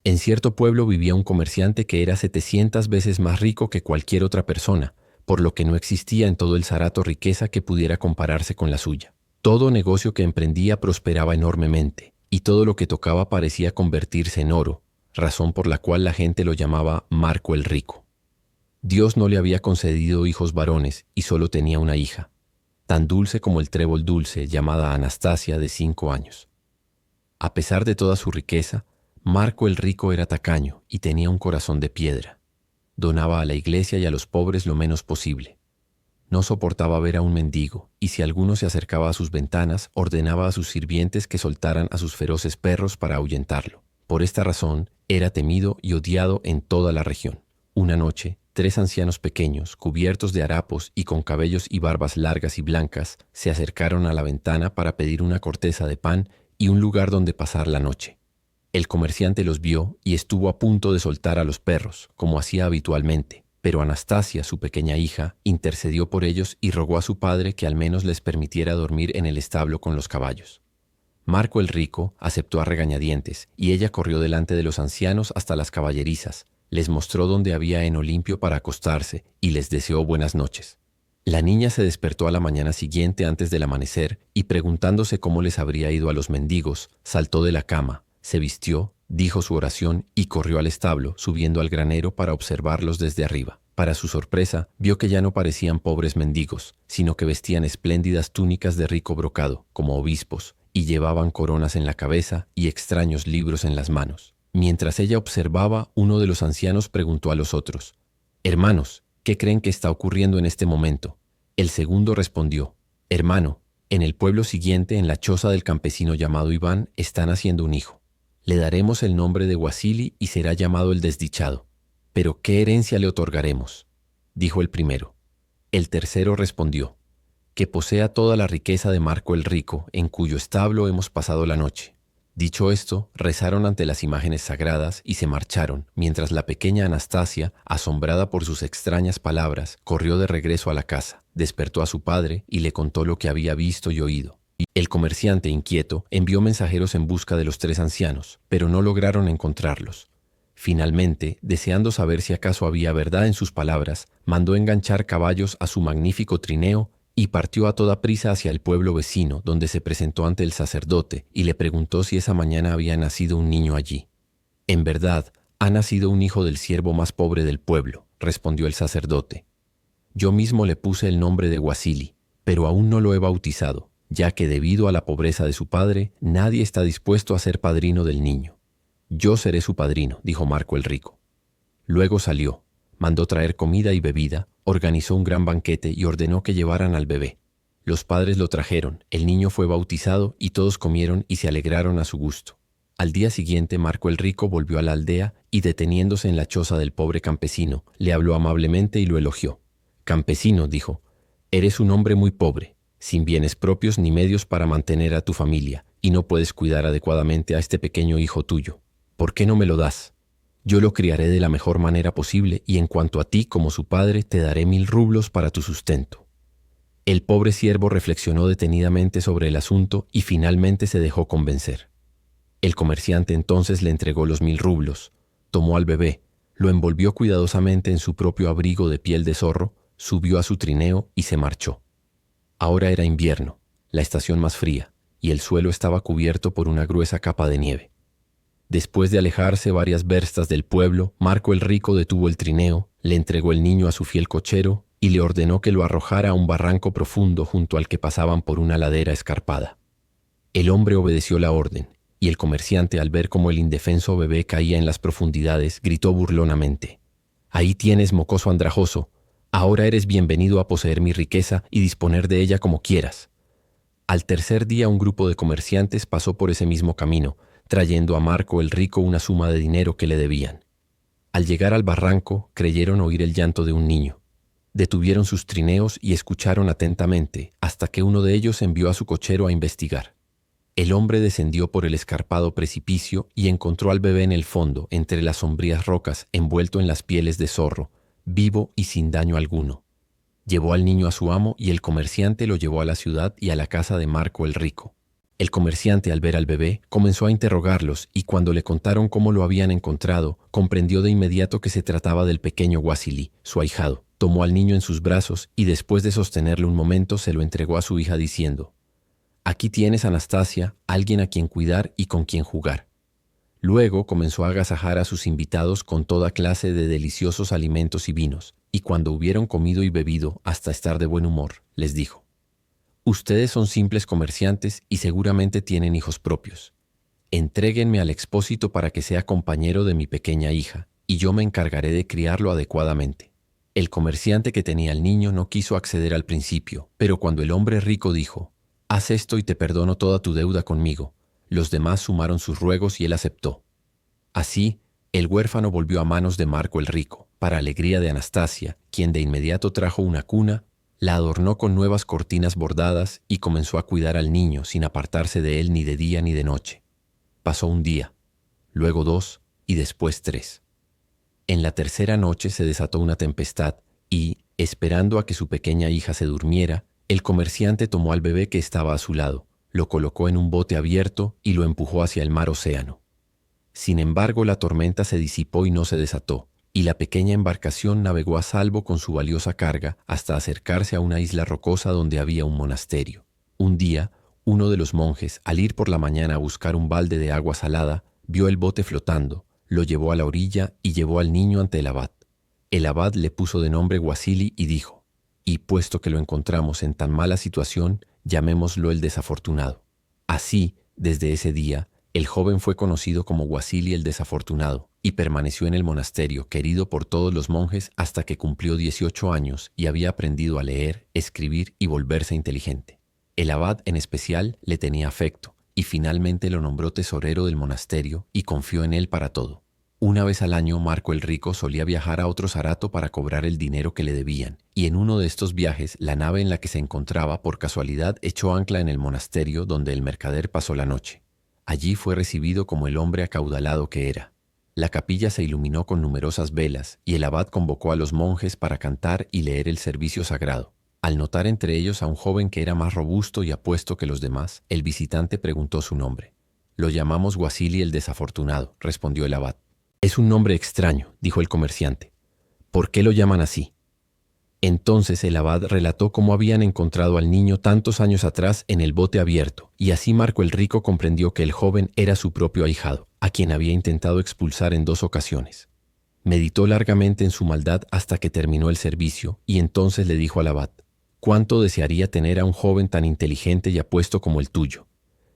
En cierto pueblo vivía un comerciante que era 700 veces más rico que cualquier otra persona, por lo que no existía en todo el Zarato riqueza que pudiera compararse con la suya. Todo negocio que emprendía prosperaba enormemente, y todo lo que tocaba parecía convertirse en oro, razón por la cual la gente lo llamaba Marco el Rico. Dios no le había concedido hijos varones y solo tenía una hija, tan dulce como el trébol dulce, llamada Anastasia, de 5 años. A pesar de toda su riqueza, Marco el Rico era tacaño y tenía un corazón de piedra. Donaba a la iglesia y a los pobres lo menos posible. No soportaba ver a un mendigo, y si alguno se acercaba a sus ventanas, ordenaba a sus sirvientes que soltaran a sus feroces perros para ahuyentarlo. Por esta razón, era temido y odiado en toda la región. Una noche, 3 ancianos pequeños, cubiertos de harapos y con cabellos y barbas largas y blancas, se acercaron a la ventana para pedir una corteza de pan y un lugar donde pasar la noche. El comerciante los vio y estuvo a punto de soltar a los perros, como hacía habitualmente, pero Anastasia, su pequeña hija, intercedió por ellos y rogó a su padre que al menos les permitiera dormir en el establo con los caballos. Marco el Rico aceptó a regañadientes, y ella corrió delante de los ancianos hasta las caballerizas, les mostró dónde había heno limpio para acostarse y les deseó buenas noches. La niña se despertó a la mañana siguiente antes del amanecer y, preguntándose cómo les habría ido a los mendigos, saltó de la cama, se vistió, dijo su oración y corrió al establo, subiendo al granero para observarlos desde arriba. Para su sorpresa, vio que ya no parecían pobres mendigos, sino que vestían espléndidas túnicas de rico brocado, como obispos, y llevaban coronas en la cabeza y extraños libros en las manos. Mientras ella observaba, uno de los ancianos preguntó a los otros: «Hermanos, ¿qué creen que está ocurriendo en este momento?». El segundo respondió: «Hermano, en el pueblo siguiente, en la choza del campesino llamado Iván, están haciendo un hijo. Le daremos el nombre de Wasili y será llamado el desdichado. Pero ¿qué herencia le otorgaremos?», dijo el primero. El tercero respondió: «Que posea toda la riqueza de Marco el Rico, en cuyo establo hemos pasado la noche». Dicho esto, rezaron ante las imágenes sagradas y se marcharon, mientras la pequeña Anastasia, asombrada por sus extrañas palabras, corrió de regreso a la casa, despertó a su padre y le contó lo que había visto y oído. El comerciante, inquieto, envió mensajeros en busca de los 3 ancianos, pero no lograron encontrarlos. Finalmente, deseando saber si acaso había verdad en sus palabras, mandó enganchar caballos a su magnífico trineo y partió a toda prisa hacia el pueblo vecino, donde se presentó ante el sacerdote y le preguntó si esa mañana había nacido un niño allí. «En verdad, ha nacido un hijo del siervo más pobre del pueblo», respondió el sacerdote. «Yo mismo le puse el nombre de Wasili, pero aún no lo he bautizado, ya que debido a la pobreza de su padre, nadie está dispuesto a ser padrino del niño». «Yo seré su padrino», dijo Marco el Rico. Luego salió, mandó traer comida y bebida, organizó un gran banquete y ordenó que llevaran al bebé. Los padres lo trajeron, el niño fue bautizado y todos comieron y se alegraron a su gusto. Al día siguiente, Marco el Rico volvió a la aldea y, deteniéndose en la choza del pobre campesino, le habló amablemente y lo elogió. «Campesino», dijo, «eres un hombre muy pobre, sin bienes propios ni medios para mantener a tu familia, y no puedes cuidar adecuadamente a este pequeño hijo tuyo. ¿Por qué no me lo das? Yo lo criaré de la mejor manera posible y en cuanto a ti, como su padre, te daré 1000 rublos para tu sustento». El pobre siervo reflexionó detenidamente sobre el asunto y finalmente se dejó convencer. El comerciante entonces le entregó los 1000 rublos, tomó al bebé, lo envolvió cuidadosamente en su propio abrigo de piel de zorro, subió a su trineo y se marchó. Ahora era invierno, la estación más fría, y el suelo estaba cubierto por una gruesa capa de nieve. Después de alejarse varias verstas del pueblo, Marco el Rico detuvo el trineo, le entregó el niño a su fiel cochero y le ordenó que lo arrojara a un barranco profundo junto al que pasaban por una ladera escarpada. El hombre obedeció la orden, y el comerciante, al ver cómo el indefenso bebé caía en las profundidades, gritó burlonamente: «Ahí tienes, mocoso andrajoso, ahora eres bienvenido a poseer mi riqueza y disponer de ella como quieras». Al tercer día, un grupo de comerciantes pasó por ese mismo camino, trayendo a Marco el Rico una suma de dinero que le debían. Al llegar al barranco, creyeron oír el llanto de un niño. Detuvieron sus trineos y escucharon atentamente, hasta que uno de ellos envió a su cochero a investigar. El hombre descendió por el escarpado precipicio y encontró al bebé en el fondo, entre las sombrías rocas, envuelto en las pieles de zorro, vivo y sin daño alguno. Llevó al niño a su amo y el comerciante lo llevó a la ciudad y a la casa de Marco el Rico. El comerciante, al ver al bebé, comenzó a interrogarlos y cuando le contaron cómo lo habían encontrado, comprendió de inmediato que se trataba del pequeño Wassily, su ahijado. Tomó al niño en sus brazos y después de sostenerlo un momento se lo entregó a su hija diciendo: «Aquí tienes, Anastasia, alguien a quien cuidar y con quien jugar». Luego comenzó a agasajar a sus invitados con toda clase de deliciosos alimentos y vinos, y cuando hubieron comido y bebido hasta estar de buen humor, les dijo: «Ustedes son simples comerciantes y seguramente tienen hijos propios. Entréguenme al expósito para que sea compañero de mi pequeña hija, y yo me encargaré de criarlo adecuadamente». El comerciante que tenía al niño no quiso acceder al principio, pero cuando el hombre rico dijo: «Haz esto y te perdono toda tu deuda conmigo», los demás sumaron sus ruegos y él aceptó. Así, el huérfano volvió a manos de Marco el rico, para alegría de Anastasia, quien de inmediato trajo una cuna, la adornó con nuevas cortinas bordadas y comenzó a cuidar al niño sin apartarse de él ni de día ni de noche. Pasó un día, luego 2 y después 3. En la tercera noche se desató una tempestad y, esperando a que su pequeña hija se durmiera, el comerciante tomó al bebé que estaba a su lado, lo colocó en un bote abierto y lo empujó hacia el mar Océano. Sin embargo, la tormenta se disipó y no se desató, y la pequeña embarcación navegó a salvo con su valiosa carga hasta acercarse a una isla rocosa donde había un monasterio. Un día, uno de los monjes, al ir por la mañana a buscar un balde de agua salada, vio el bote flotando, lo llevó a la orilla y llevó al niño ante el abad. El abad le puso de nombre Wassily y dijo: «Y puesto que lo encontramos en tan mala situación, llamémoslo el desafortunado». Así, desde ese día, el joven fue conocido como Wassily el desafortunado y permaneció en el monasterio, querido por todos los monjes hasta que cumplió 18 años y había aprendido a leer, escribir y volverse inteligente. El abad, en especial, le tenía afecto y finalmente lo nombró tesorero del monasterio y confió en él para todo. Una vez al año, Marco el rico solía viajar a otro zarato para cobrar el dinero que le debían, y en uno de estos viajes, la nave en la que se encontraba por casualidad echó ancla en el monasterio donde el mercader pasó la noche. Allí fue recibido como el hombre acaudalado que era. La capilla se iluminó con numerosas velas y el abad convocó a los monjes para cantar y leer el servicio sagrado. Al notar entre ellos a un joven que era más robusto y apuesto que los demás, el visitante preguntó su nombre. «Lo llamamos Wassily el desafortunado», respondió el abad. «Es un nombre extraño», dijo el comerciante. «¿Por qué lo llaman así?». Entonces el abad relató cómo habían encontrado al niño tantos años atrás en el bote abierto, y así Marco el rico comprendió que el joven era su propio ahijado, a quien había intentado expulsar en 2 ocasiones. Meditó largamente en su maldad hasta que terminó el servicio, y entonces le dijo al abad: «Cuánto desearía tener a un joven tan inteligente y apuesto como el tuyo.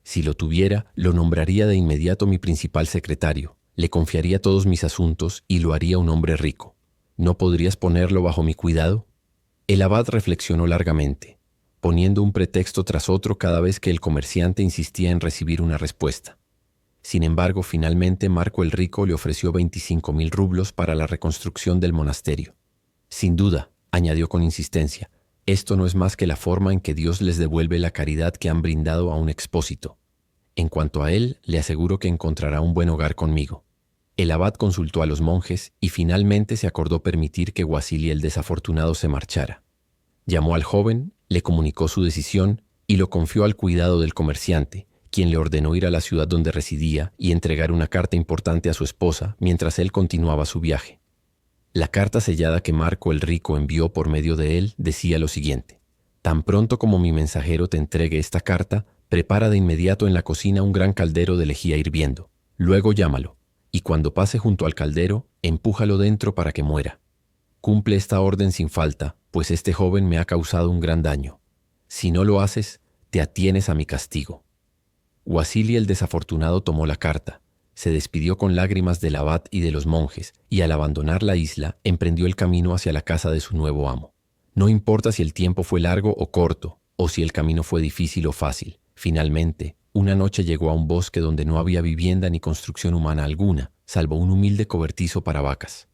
Si lo tuviera, lo nombraría de inmediato mi principal secretario, le confiaría todos mis asuntos y lo haría un hombre rico. ¿No podrías ponerlo bajo mi cuidado?». El abad reflexionó largamente, poniendo un pretexto tras otro cada vez que el comerciante insistía en recibir una respuesta. Sin embargo, finalmente Marco el rico le ofreció 25.000 rublos para la reconstrucción del monasterio. «Sin duda», añadió con insistencia, «esto no es más que la forma en que Dios les devuelve la caridad que han brindado a un expósito. En cuanto a él, le aseguro que encontrará un buen hogar conmigo». El abad consultó a los monjes y finalmente se acordó permitir que Wassily el desafortunado se marchara. Llamó al joven, le comunicó su decisión y lo confió al cuidado del comerciante, quien le ordenó ir a la ciudad donde residía y entregar una carta importante a su esposa mientras él continuaba su viaje. La carta sellada que Marco el rico envió por medio de él decía lo siguiente: «Tan pronto como mi mensajero te entregue esta carta, prepara de inmediato en la cocina un gran caldero de lejía hirviendo. Luego llámalo, y cuando pase junto al caldero, empújalo dentro para que muera. Cumple esta orden sin falta, pues este joven me ha causado un gran daño. Si no lo haces, te atienes a mi castigo». Wassily el desafortunado tomó la carta, se despidió con lágrimas del abad y de los monjes, y al abandonar la isla, emprendió el camino hacia la casa de su nuevo amo. No importa si el tiempo fue largo o corto, o si el camino fue difícil o fácil. Finalmente, una noche llegó a un bosque donde no había vivienda ni construcción humana alguna, salvo un humilde cobertizo para vacas.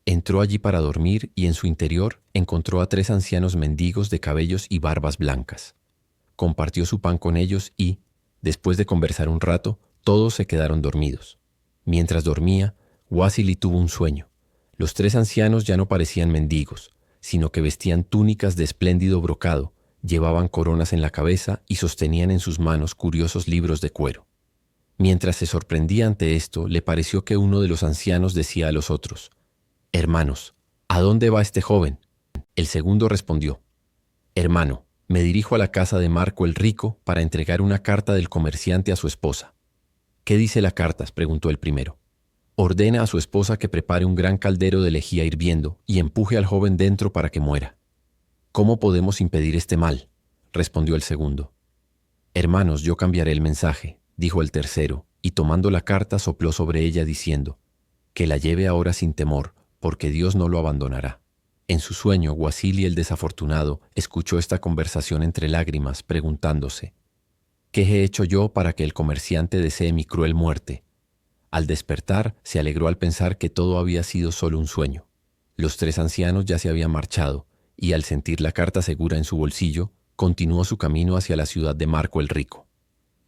Entró allí para dormir y en su interior encontró a 3 ancianos mendigos de cabellos y barbas blancas. Compartió su pan con ellos y, después de conversar un rato, todos se quedaron dormidos. Mientras dormía, Wassily tuvo un sueño. Los 3 ancianos ya no parecían mendigos, sino que vestían túnicas de espléndido brocado, Llevaban coronas en la cabeza y sostenían en sus manos curiosos libros de cuero. Mientras se sorprendía ante esto, le pareció que uno de los ancianos decía a los otros: «Hermanos, ¿a dónde va este joven?». El segundo respondió: «Hermano, me dirijo a la casa de Marco el Rico para entregar una carta del comerciante a su esposa». «¿Qué dice la carta?», preguntó el primero. «Ordena a su esposa que prepare un gran caldero de lejía hirviendo y empuje al joven dentro para que muera». «¿Cómo podemos impedir este mal?», respondió el segundo. «Hermanos, yo cambiaré el mensaje», dijo el tercero, y tomando la carta sopló sobre ella diciendo: «Que la lleve ahora sin temor, porque Dios no lo abandonará». En su sueño, Guasili el desafortunado escuchó esta conversación entre lágrimas, preguntándose: «¿Qué he hecho yo para que el comerciante desee mi cruel muerte?». Al despertar, se alegró al pensar que todo había sido solo un sueño. Los tres ancianos ya se habían marchado, y al sentir la carta segura en su bolsillo, continuó su camino hacia la ciudad de Marco el Rico.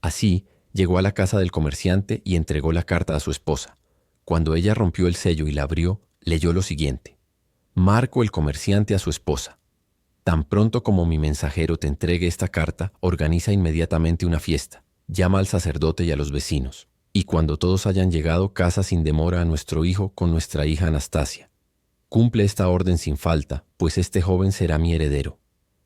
Así, llegó a la casa del comerciante y entregó la carta a su esposa. Cuando ella rompió el sello y la abrió, leyó lo siguiente: «Marco el comerciante a su esposa. Tan pronto como mi mensajero te entregue esta carta, organiza inmediatamente una fiesta. Llama al sacerdote y a los vecinos. Y cuando todos hayan llegado, casa sin demora a nuestro hijo con nuestra hija Anastasia. Cumple esta orden sin falta, pues este joven será mi heredero.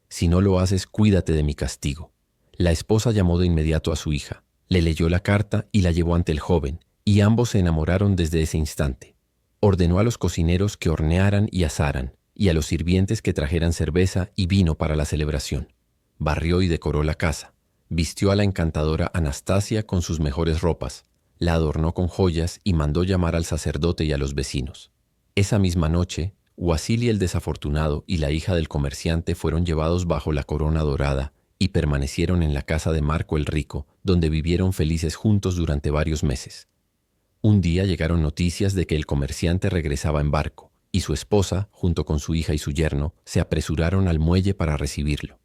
Si no lo haces, cuídate de mi castigo». La esposa llamó de inmediato a su hija, le leyó la carta y la llevó ante el joven, y ambos se enamoraron desde ese instante. Ordenó a los cocineros que hornearan y asaran, y a los sirvientes que trajeran cerveza y vino para la celebración. Barrió y decoró la casa, vistió a la encantadora Anastasia con sus mejores ropas, la adornó con joyas y mandó llamar al sacerdote y a los vecinos. Esa misma noche, Guasili el desafortunado y la hija del comerciante fueron llevados bajo la corona dorada y permanecieron en la casa de Marco el Rico, donde vivieron felices juntos durante varios meses. Un día llegaron noticias de que el comerciante regresaba en barco, y su esposa, junto con su hija y su yerno, se apresuraron al muelle para recibirlo.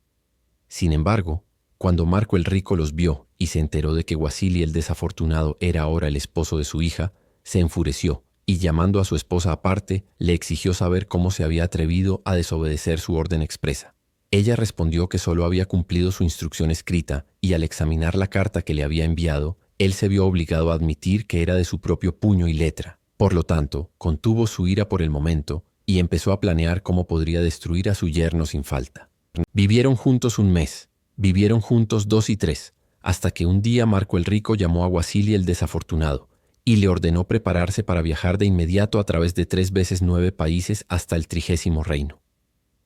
Sin embargo, cuando Marco el Rico los vio y se enteró de que Guasili el desafortunado era ahora el esposo de su hija, se enfureció y, llamando a su esposa aparte, le exigió saber cómo se había atrevido a desobedecer su orden expresa. Ella respondió que solo había cumplido su instrucción escrita y, al examinar la carta que le había enviado, él se vio obligado a admitir que era de su propio puño y letra. Por lo tanto, contuvo su ira por el momento y empezó a planear cómo podría destruir a su yerno sin falta. Vivieron juntos un mes, vivieron juntos 2 y 3, hasta que un día Marco el Rico llamó a Guasili el desafortunado y le ordenó prepararse para viajar de inmediato a través de 3 veces 9 países hasta el 30º reino.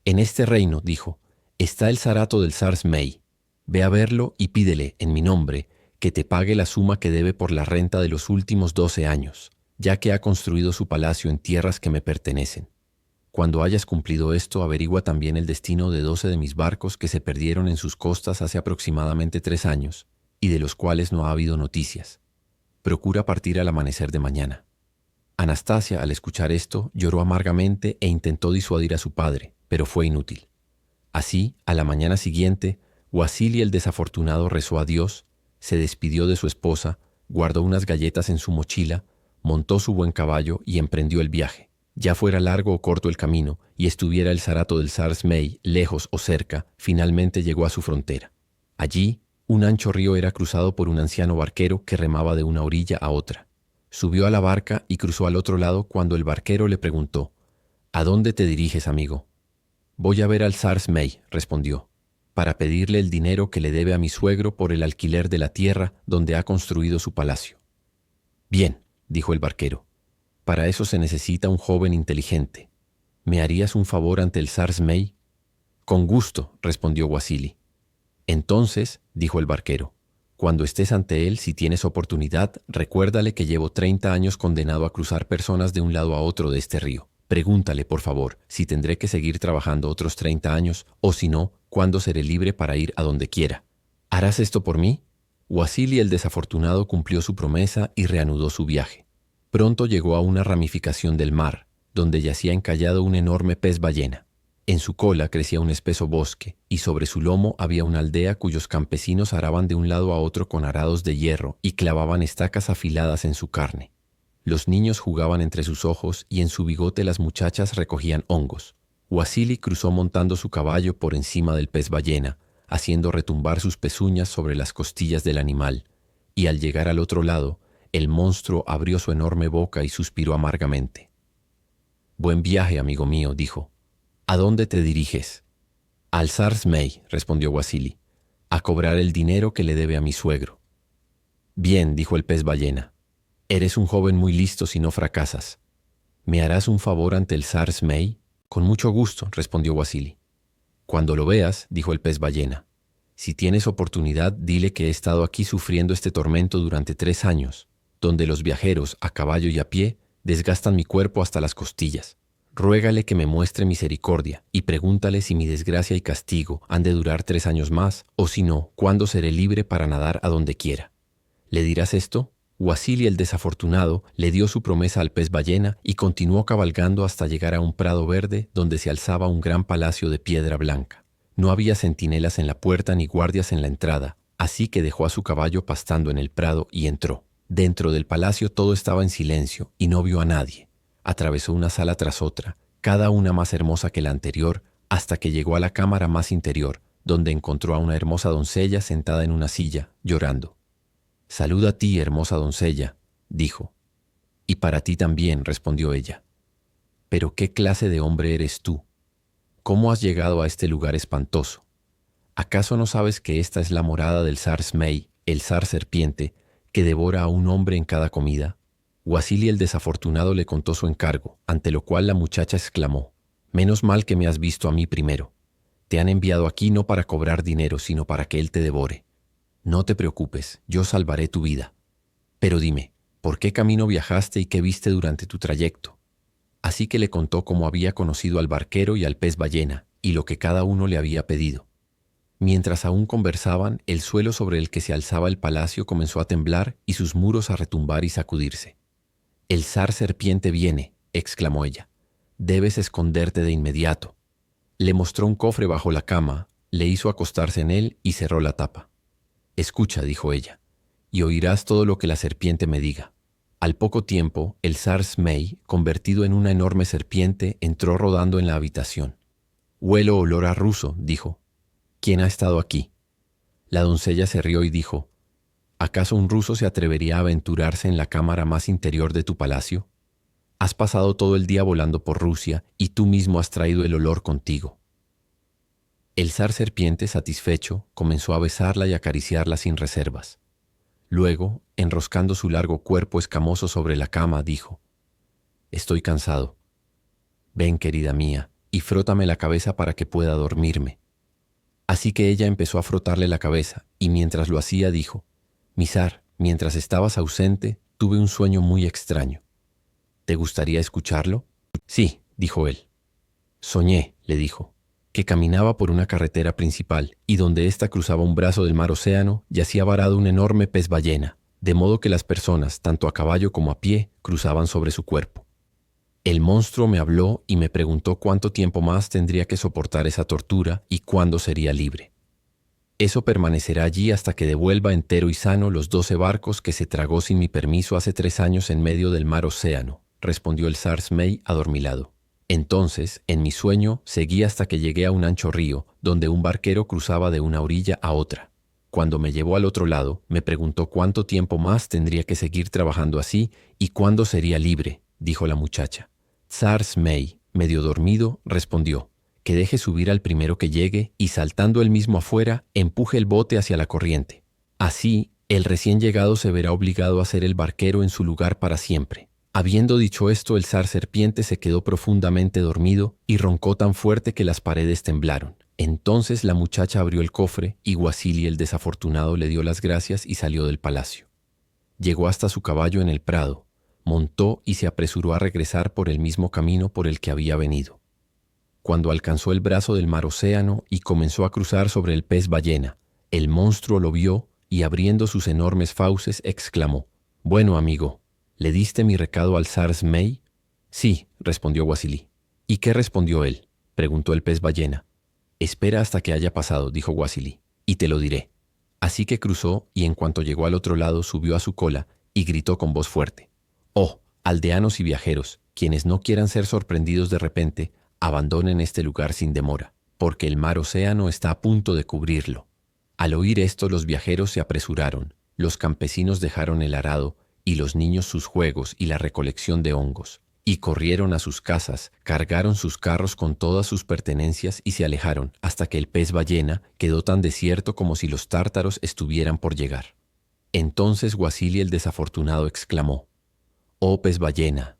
«En este reino», dijo, «está el zarato del zar Zmei. Ve a verlo y pídele, en mi nombre, que te pague la suma que debe por la renta de los últimos 12 años, ya que ha construido su palacio en tierras que me pertenecen. Cuando hayas cumplido esto, averigua también el destino de 12 de mis barcos que se perdieron en sus costas hace aproximadamente 3 años, y de los cuales no ha habido noticias. Procura partir al amanecer de mañana». Anastasia, al escuchar esto, lloró amargamente e intentó disuadir a su padre, pero fue inútil. Así, a la mañana siguiente, Guasili el desafortunado rezó a Dios, se despidió de su esposa, guardó unas galletas en su mochila, montó su buen caballo y emprendió el viaje. Ya fuera largo o corto el camino y estuviera el zarato del zar Zmei lejos o cerca, finalmente llegó a su frontera. Allí, un ancho río era cruzado por un anciano barquero que remaba de una orilla a otra. Subió a la barca y cruzó al otro lado cuando el barquero le preguntó: «¿A dónde te diriges, amigo?». «Voy a ver al zar Zmei», respondió, «para pedirle el dinero que le debe a mi suegro por el alquiler de la tierra donde ha construido su palacio». «Bien», dijo el barquero, «para eso se necesita un joven inteligente. ¿Me harías un favor ante el zar Zmei?». «Con gusto», respondió Guasili. «Entonces», dijo el barquero, «cuando estés ante él, si tienes oportunidad, recuérdale que llevo 30 años condenado a cruzar personas de un lado a otro de este río. Pregúntale, por favor, si tendré que seguir trabajando otros 30 años o si no, cuándo seré libre para ir a donde quiera. ¿Harás esto por mí?». Guasili el desafortunado cumplió su promesa y reanudó su viaje. Pronto llegó a una ramificación del mar, donde yacía encallado un enorme pez ballena. En su cola crecía un espeso bosque, y sobre su lomo había una aldea cuyos campesinos araban de un lado a otro con arados de hierro y clavaban estacas afiladas en su carne. Los niños jugaban entre sus ojos y en su bigote las muchachas recogían hongos. Guasili cruzó montando su caballo por encima del pez ballena, haciendo retumbar sus pezuñas sobre las costillas del animal, y al llegar al otro lado, el monstruo abrió su enorme boca y suspiró amargamente. «Buen viaje, amigo mío», dijo. «¿A dónde te diriges?» «Al Zars Mei», respondió Wasili, «a cobrar el dinero que le debe a mi suegro». «Bien», dijo el pez ballena. «Eres un joven muy listo si no fracasas. ¿Me harás un favor ante el Zars Mei?» «Con mucho gusto», respondió Wasili. «Cuando lo veas», dijo el pez ballena, «si tienes oportunidad, dile que he estado aquí sufriendo este tormento durante 3 años, donde los viajeros, a caballo y a pie, desgastan mi cuerpo hasta las costillas. Ruégale que me muestre misericordia y pregúntale si mi desgracia y castigo han de durar 3 años más, o si no, cuándo seré libre para nadar a donde quiera. ¿Le dirás esto?». Wasili el desafortunado le dio su promesa al pez ballena y continuó cabalgando hasta llegar a un prado verde donde se alzaba un gran palacio de piedra blanca. No había centinelas en la puerta ni guardias en la entrada, así que dejó a su caballo pastando en el prado y entró. Dentro del palacio todo estaba en silencio y no vio a nadie. Atravesó una sala tras otra, cada una más hermosa que la anterior, hasta que llegó a la cámara más interior, donde encontró a una hermosa doncella sentada en una silla, llorando. «Salud a ti, hermosa doncella», dijo. «Y para ti también», respondió ella. «Pero ¿qué clase de hombre eres tú? ¿Cómo has llegado a este lugar espantoso? ¿Acaso no sabes que esta es la morada del Zars Mei, el zar serpiente, que devora a un hombre en cada comida?» Wasili el desafortunado le contó su encargo, ante lo cual la muchacha exclamó: «Menos mal que me has visto a mí primero. Te han enviado aquí no para cobrar dinero, sino para que él te devore. No te preocupes, yo salvaré tu vida. Pero dime, ¿por qué camino viajaste y qué viste durante tu trayecto?». Así que le contó cómo había conocido al barquero y al pez ballena, y lo que cada uno le había pedido. Mientras aún conversaban, el suelo sobre el que se alzaba el palacio comenzó a temblar y sus muros a retumbar y sacudirse. «El zar serpiente viene», exclamó ella. «Debes esconderte de inmediato». Le mostró un cofre bajo la cama, le hizo acostarse en él y cerró la tapa. «Escucha», dijo ella, «y oirás todo lo que la serpiente me diga». Al poco tiempo, el Zars Mei, convertido en una enorme serpiente, entró rodando en la habitación. «Huelo olor a ruso», dijo. «¿Quién ha estado aquí?». La doncella se rió y dijo: «¿Acaso un ruso se atrevería a aventurarse en la cámara más interior de tu palacio? Has pasado todo el día volando por Rusia y tú mismo has traído el olor contigo». El zar serpiente, satisfecho, comenzó a besarla y acariciarla sin reservas. Luego, enroscando su largo cuerpo escamoso sobre la cama, dijo: «Estoy cansado. Ven, querida mía, y frótame la cabeza para que pueda dormirme». Así que ella empezó a frotarle la cabeza, y mientras lo hacía dijo: «Mi zar, mientras estabas ausente, tuve un sueño muy extraño. ¿Te gustaría escucharlo?». «Sí», dijo él. «Soñé», le dijo, «que caminaba por una carretera principal y donde ésta cruzaba un brazo del mar Océano, yacía varado un enorme pez ballena, de modo que las personas, tanto a caballo como a pie, cruzaban sobre su cuerpo. El monstruo me habló y me preguntó cuánto tiempo más tendría que soportar esa tortura y cuándo sería libre. «Eso permanecerá allí hasta que devuelva entero y sano los 12 barcos que se tragó sin mi permiso hace 3 años en medio del mar Océano», respondió el Zars Mei adormilado. Entonces, en mi sueño, seguí hasta que llegué a un ancho río, donde un barquero cruzaba de una orilla a otra. Cuando me llevó al otro lado, me preguntó cuánto tiempo más tendría que seguir trabajando así y cuándo sería libre, dijo la muchacha. Zars Mei, medio dormido, respondió: «Que deje subir al primero que llegue y saltando él mismo afuera, empuje el bote hacia la corriente. Así, el recién llegado se verá obligado a ser el barquero en su lugar para siempre». Habiendo dicho esto, el zar serpiente se quedó profundamente dormido y roncó tan fuerte que las paredes temblaron. Entonces la muchacha abrió el cofre y Wasili el desafortunado le dio las gracias y salió del palacio. Llegó hasta su caballo en el prado, montó y se apresuró a regresar por el mismo camino por el que había venido. Cuando alcanzó el brazo del mar Océano y comenzó a cruzar sobre el pez ballena, el monstruo lo vio y abriendo sus enormes fauces exclamó: «Bueno, amigo, ¿le diste mi recado al Zars Mei?». «Sí», respondió Wasili. «¿Y qué respondió él?», preguntó el pez ballena. «Espera hasta que haya pasado», dijo Wasili, «y te lo diré». Así que cruzó y en cuanto llegó al otro lado subió a su cola y gritó con voz fuerte: «Oh, aldeanos y viajeros, quienes no quieran ser sorprendidos de repente, abandonen este lugar sin demora, porque el mar Océano está a punto de cubrirlo». Al oír esto, los viajeros se apresuraron, los campesinos dejaron el arado y los niños sus juegos y la recolección de hongos, y corrieron a sus casas, cargaron sus carros con todas sus pertenencias y se alejaron, hasta que el pez ballena quedó tan desierto como si los tártaros estuvieran por llegar. Entonces Guasili el desafortunado exclamó: «Oh pez ballena,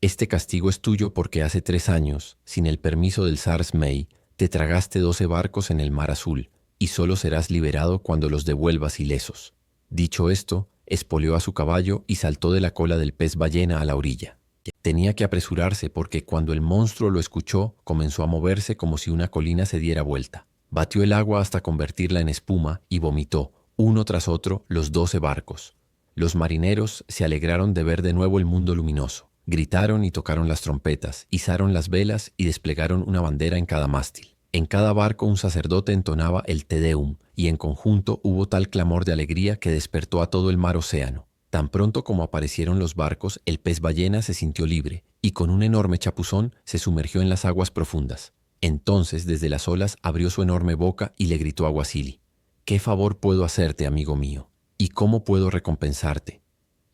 este castigo es tuyo porque hace 3 años, sin el permiso del zar Zmei, te tragaste 12 barcos en el mar azul, y solo serás liberado cuando los devuelvas ilesos». Dicho esto, espoleó a su caballo y saltó de la cola del pez ballena a la orilla. Tenía que apresurarse porque cuando el monstruo lo escuchó, comenzó a moverse como si una colina se diera vuelta. Batió el agua hasta convertirla en espuma y vomitó, uno tras otro, los 12 barcos. Los marineros se alegraron de ver de nuevo el mundo luminoso. Gritaron y tocaron las trompetas, izaron las velas y desplegaron una bandera en cada mástil. En cada barco un sacerdote entonaba el Te Deum, y en conjunto hubo tal clamor de alegría que despertó a todo el mar océano. Tan pronto como aparecieron los barcos, el pez ballena se sintió libre, y con un enorme chapuzón se sumergió en las aguas profundas. Entonces, desde las olas, abrió su enorme boca y le gritó a Guasili: «¿Qué favor puedo hacerte, amigo mío? ¿Y cómo puedo recompensarte?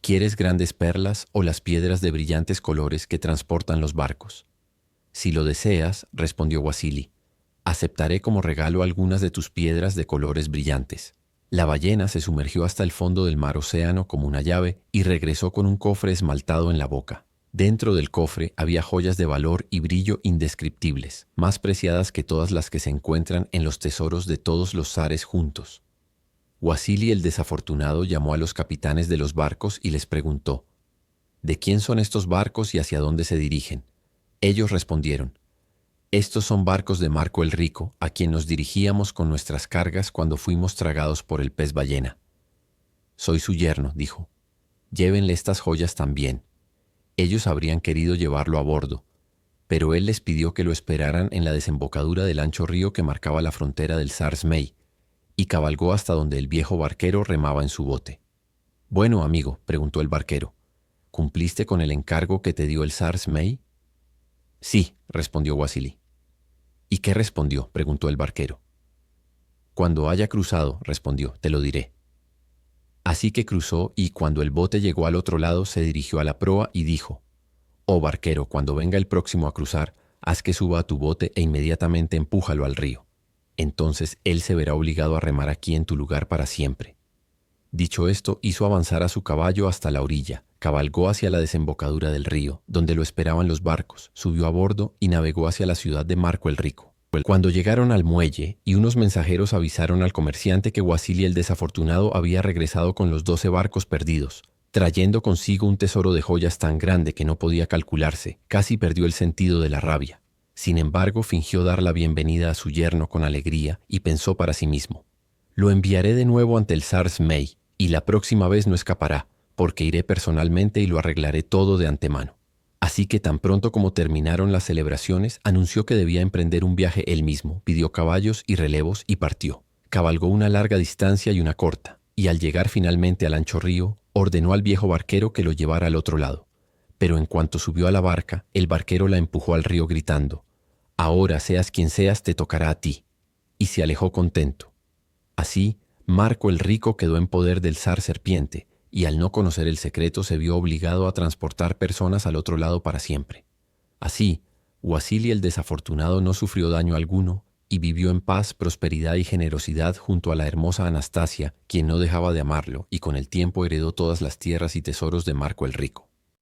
¿Quieres grandes perlas o las piedras de brillantes colores que transportan los barcos?» «Si lo deseas», respondió Guasili, «aceptaré como regalo algunas de tus piedras de colores brillantes». La ballena se sumergió hasta el fondo del mar océano como una llave y regresó con un cofre esmaltado en la boca. Dentro del cofre había joyas de valor y brillo indescriptibles, más preciadas que todas las que se encuentran en los tesoros de todos los zares juntos. Guasili el desafortunado llamó a los capitanes de los barcos y les preguntó: «¿De quién son estos barcos y hacia dónde se dirigen?». Ellos respondieron: «Estos son barcos de Marco el Rico, a quien nos dirigíamos con nuestras cargas cuando fuimos tragados por el pez ballena». «Soy su yerno», dijo. «Llévenle estas joyas también». Ellos habrían querido llevarlo a bordo, pero él les pidió que lo esperaran en la desembocadura del ancho río que marcaba la frontera del zar Zmei, y cabalgó hasta donde el viejo barquero remaba en su bote. «Bueno, amigo», preguntó el barquero, «¿cumpliste con el encargo que te dio el zar Zmei?» «Sí», respondió Guasili. «¿Y qué respondió?», preguntó el barquero. «Cuando haya cruzado», respondió, «te lo diré». Así que cruzó y cuando el bote llegó al otro lado se dirigió a la proa y dijo: «Oh barquero, cuando venga el próximo a cruzar, haz que suba a tu bote e inmediatamente empújalo al río. Entonces él se verá obligado a remar aquí en tu lugar para siempre». Dicho esto, hizo avanzar a su caballo hasta la orilla, cabalgó hacia la desembocadura del río, donde lo esperaban los barcos, subió a bordo y navegó hacia la ciudad de Marco el Rico. Cuando llegaron al muelle y unos mensajeros avisaron al comerciante que Guasili el desafortunado había regresado con los 12 barcos perdidos, trayendo consigo un tesoro de joyas tan grande que no podía calcularse, casi perdió el sentido de la rabia. Sin embargo, fingió dar la bienvenida a su yerno con alegría y pensó para sí mismo: «Lo enviaré de nuevo ante el zar Zmei, y la próxima vez no escapará, porque iré personalmente y lo arreglaré todo de antemano». Así que tan pronto como terminaron las celebraciones, anunció que debía emprender un viaje él mismo, pidió caballos y relevos y partió. Cabalgó una larga distancia y una corta, y al llegar finalmente al ancho río, ordenó al viejo barquero que lo llevara al otro lado. Pero en cuanto subió a la barca, el barquero la empujó al río gritando: «Ahora, seas quien seas, te tocará a ti», y se alejó contento. Así, Marco el Rico quedó en poder del zar serpiente, y al no conocer el secreto se vio obligado a transportar personas al otro lado para siempre. Así, Guasili el desafortunado no sufrió daño alguno y vivió en paz, prosperidad y generosidad junto a la hermosa Anastasia, quien no dejaba de amarlo y con el tiempo heredó todas las tierras y tesoros de Marco el Rico.